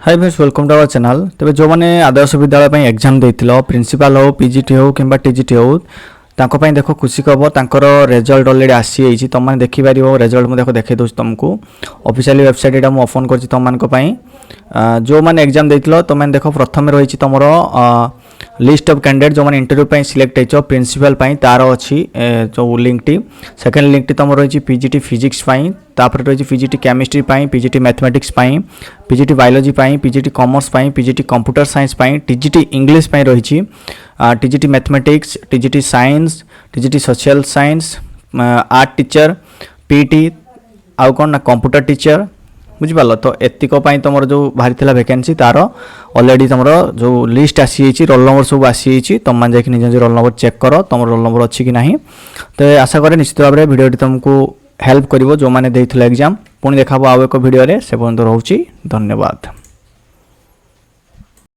Hi friends welcome to our channel. तेज जो मैंने आदर्श विद्यालय एग्जाम देथिलो प्रिंसिपल हो पीजीटी हो कि टीजीटी हो तांको देख खुशी खबर तांकर रिजल्ट ऑलरेडी आसी जाइए। तुम मैंने देखिपार रिजल्ट मुझे देखे दूँ तुमको ऑफिशियल वेबसाइट यहाँ मुझे ओपन कर तुम मानी जो मैंने एग्जाम देथिलो तुम मैंने देख प्रथम रही तुम लिस्ट ऑफ कैंडिडेट जो मैंने इंटरव्यू सिलेक्ट हो प्रिंसिपल तार अच्छी जो लिंक टी सेकेंड लिंक टी तुम रही पीजीटी फिजिक्स तापर रही PGT chemistry PGT mathematics PGT biology PGT commerce PGT computer science TGT English रही TGT mathematics TGT science TGT social science art teacher PT आउ कौन ना कंप्यूटर टीचर बुझिपाल। तो एतिक तुम जो बाहरी वैकेंसी तार ऑलरेडी तुम जो लिस्ट आसी रोल नंबर सब आसी तुम मैंने जाकि निज रोल नंबर चेक कर तुम रोल नंबर अच्छी कि ना। तो आशा करें निश्चित भाव में भिडियो तुमको हेल्प कर जो मैंने एग्जाम पुणी देखा आउ एक भिडियो से पर्यंत रोचे। धन्यवाद।